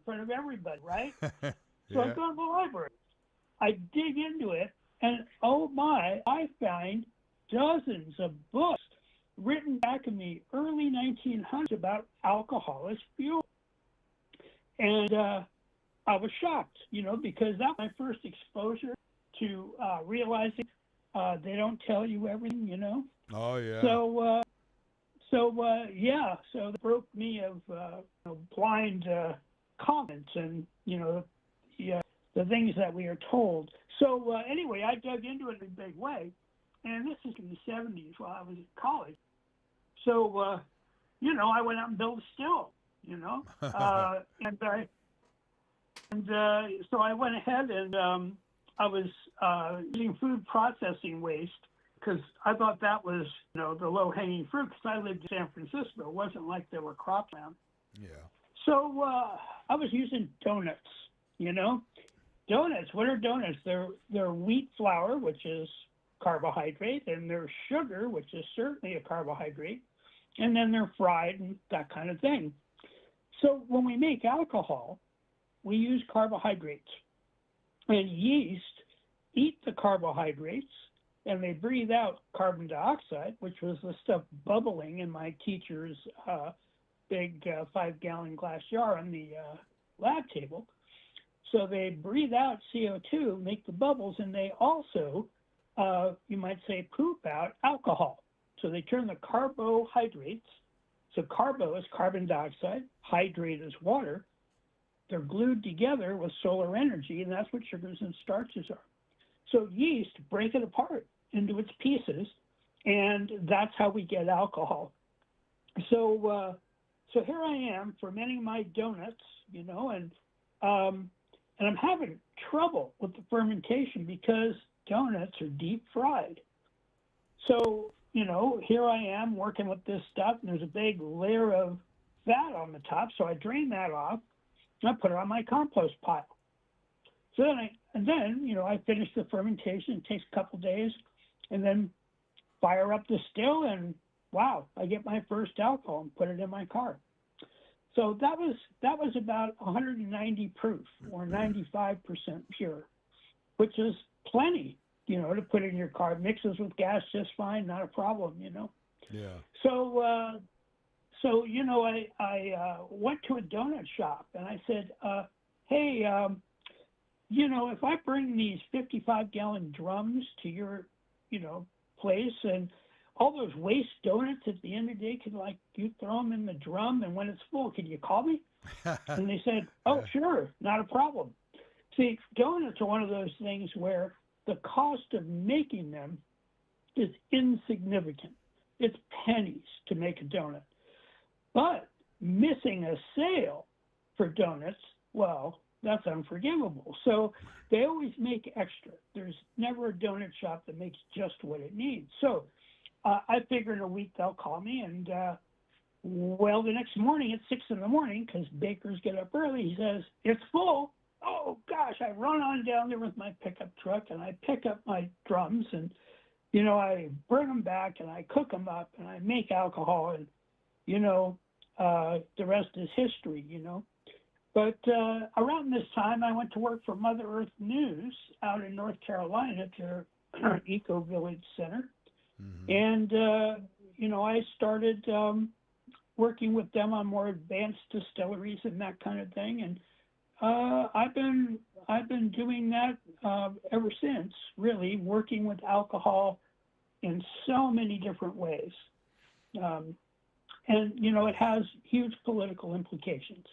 front of everybody, right? So I Yeah. go to the library. I dig into it, and oh my, I find dozens of books written back in the early 1900s about alcohol as fuel. And I was shocked, because that was my first exposure to realizing they don't tell you everything. Oh yeah. So, yeah, so that broke me of blind comments and the things that we are told. So anyway, I dug into it in a big way, and this is in the '70s while I was at college. So I went out and built a still, and so I went ahead and I was using food processing waste because I thought that was, the low-hanging fruit because I lived in San Francisco. It wasn't like there were crops around. Yeah. So I was using donuts, you know. Donuts, what are donuts? They're wheat flour, which is carbohydrate, and they're sugar, which is certainly a carbohydrate, and then they're fried and that kind of thing. So when we make alcohol, we use carbohydrates. And yeast eat the carbohydrates and they breathe out carbon dioxide, which was the stuff bubbling in my teacher's big 5-gallon glass jar on the lab table. So they breathe out CO2, make the bubbles, and they also, you might say, poop out alcohol. So they turn the carbohydrates. So carbo is carbon dioxide, hydrate is water. They're glued together with solar energy, and that's what sugars and starches are. So yeast break it apart into its pieces, and that's how we get alcohol. So here I am fermenting my donuts, and I'm having trouble with the fermentation because donuts are deep fried. So, here I am working with this stuff, and there's a big layer of fat on the top. So I drain that off, and I put it on my compost pile. So then I finish the fermentation. It takes a couple days, and then fire up the still, and wow, I get my first alcohol and put it in my car. So that was about 190 proof or 95% pure, which is plenty, to put in your car. Mixes with gas just fine, not a problem. Yeah. So I went to a donut shop and I said, hey, if I bring these 55-gallon drums to your, place and all those waste donuts at the end of the day, you throw them in the drum, and when it's full, can you call me? And they said, oh, Yeah. sure, not a problem. See, donuts are one of those things where the cost of making them is insignificant. It's pennies to make a donut. But missing a sale for donuts, well, that's unforgivable. So they always make extra. There's never a donut shop that makes just what it needs. So I figure in a week they'll call me, and the next morning at 6 in the morning, because bakers get up early, he says, it's full. Oh, gosh, I run on down there with my pickup truck, and I pick up my drums, and, I bring them back, and I cook them up, and I make alcohol, and, the rest is history. But around this time, I went to work for Mother Earth News out in North Carolina at their Eco Village Center. Mm-hmm. And, I started working with them on more advanced distilleries and that kind of thing. And I've been doing that ever since, really, working with alcohol in so many different ways. And, it has huge political implications.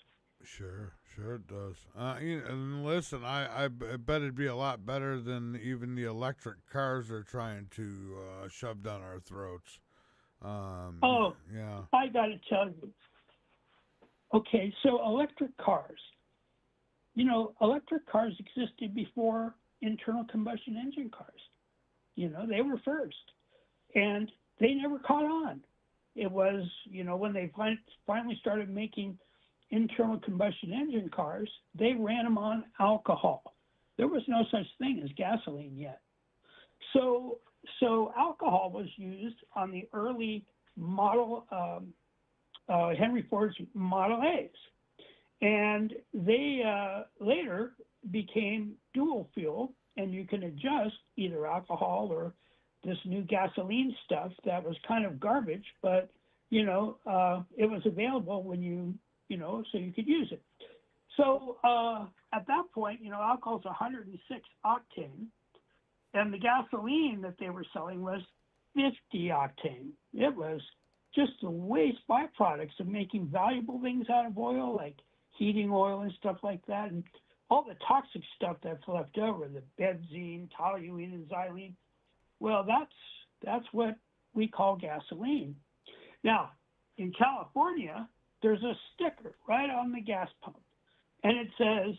Sure it does. And listen, I bet it'd be a lot better than even the electric cars they're trying to shove down our throats. Oh, yeah. I got to tell you. Okay, so electric cars. Electric cars existed before internal combustion engine cars. They were first. And they never caught on. It was, when they finally started making internal combustion engine cars, they ran them on alcohol. There was no such thing as gasoline yet. So alcohol was used on the early model, Henry Ford's Model A's. And they later became dual fuel, and you can adjust either alcohol or this new gasoline stuff that was kind of garbage, but it was available when so you could use it. So at that point, alcohol is 106 octane, and the gasoline that they were selling was 50 octane. It was just the waste byproducts of making valuable things out of oil, like heating oil and stuff like that, and all the toxic stuff that's left over, the benzene, toluene, and xylene. Well, that's what we call gasoline. Now, in California, there's a sticker right on the gas pump, and it says,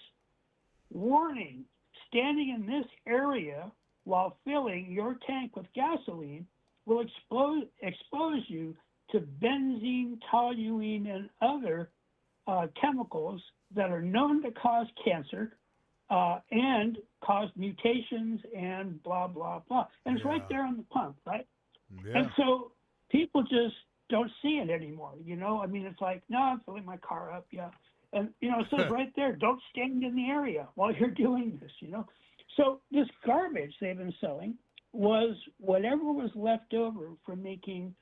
"Warning, standing in this area while filling your tank with gasoline will expose you to benzene, toluene, and other chemicals that are known to cause cancer and cause mutations and blah, blah, blah." And it's right there on the pump, right? Yeah. And so people just don't see it anymore, I mean, it's like, no, I'm filling my car up, yeah. And, it says right there, don't stand in the area while you're doing this, So this garbage they've been selling was whatever was left over from making,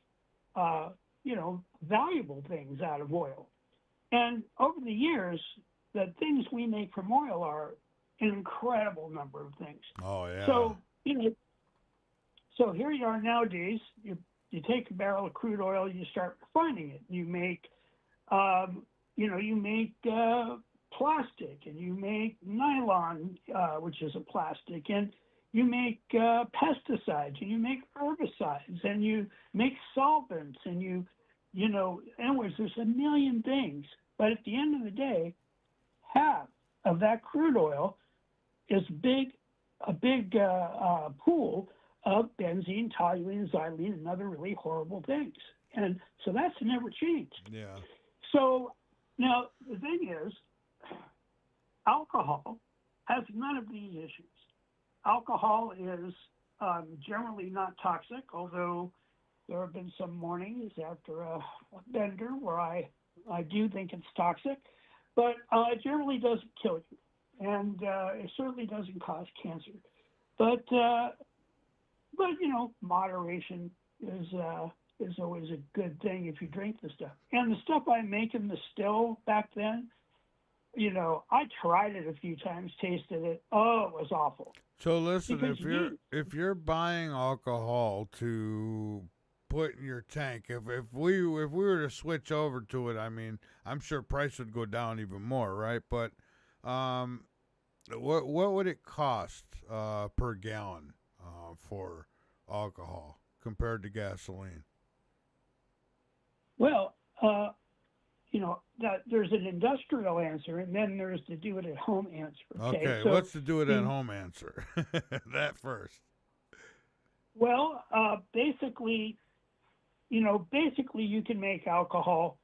valuable things out of oil. And over the years, the things we make from oil are an incredible number of things. Oh, yeah. So, so here you are nowadays, you take a barrel of crude oil, you start refining it. You make, plastic, and you make nylon, which is a plastic, and you make pesticides, and you make herbicides, and you make solvents, and anyways, there's a million things. But at the end of the day, half of that crude oil is a big pool of benzene, toluene, xylene, and other really horrible things. And so that's never changed. Yeah. So now the thing is, alcohol has none of these issues. Alcohol is generally not toxic, although there have been some mornings after a bender where I do think it's toxic, but it generally doesn't kill you, and it certainly doesn't cause cancer. But moderation is always a good thing if you drink the stuff. And the stuff I make in the still back then, I tried it a few times, tasted it. Oh, it was awful. So listen, Because if you're buying alcohol to put in your tank, if we were to switch over to it, I mean, I'm sure price would go down even more, right? But what would it cost per gallon for alcohol compared to gasoline? Well, that there's an industrial answer, and then there's the do it at home answer. Okay, so what's the do it at home answer? That first. Well, basically you can make alcohol.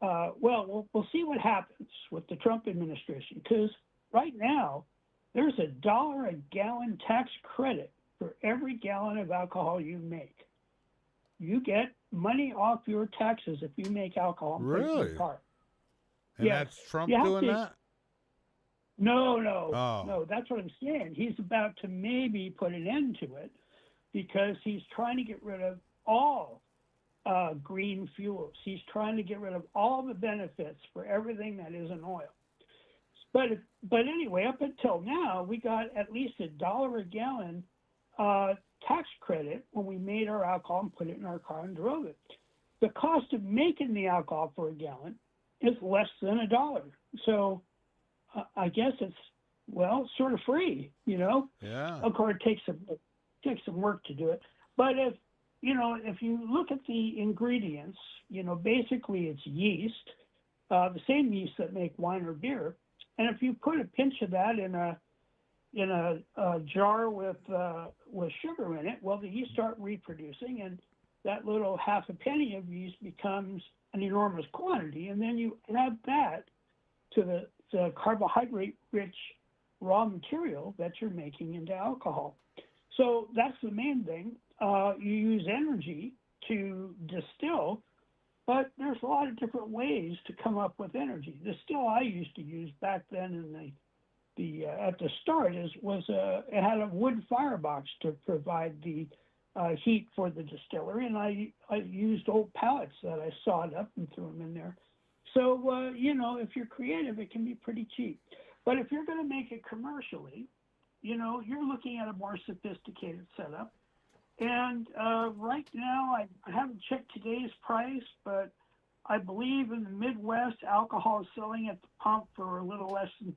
We'll see what happens with the Trump administration, because right now there's $1 a gallon tax credit for every gallon of alcohol you make. You get money off your taxes if you make alcohol and put it in your car. And yes. that's Trump doing that? No, that's what I'm saying. He's about to maybe put an end to it because he's trying to get rid of all green fuels. He's trying to get rid of all the benefits for everything that isn't oil. But anyway, up until now, we got at least $1 a gallon tax credit when we made our alcohol and put it in our car and drove it. The cost of making the alcohol for a gallon is less than $1. So I guess it's, sort of free, Yeah. Of course, it takes some work to do it. But if you look at the ingredients, basically it's yeast, the same yeast that make wine or beer. And if you put a pinch of that in a jar with sugar in it, the yeast start reproducing, and that little half a penny of yeast becomes an enormous quantity. And then you add that to the carbohydrate-rich raw material that you're making into alcohol. So that's the main thing. You use energy to distill But there's a lot of different ways to come up with energy. The still I used to use back then in the at the start it had a wood firebox to provide the heat for the distillery, and I used old pallets that I sawed up and threw them in there. So if you're creative, it can be pretty cheap. But if you're going to make it commercially, you're looking at a more sophisticated setup. And right now, I haven't checked today's price, but I believe in the Midwest, alcohol is selling at the pump for a little less than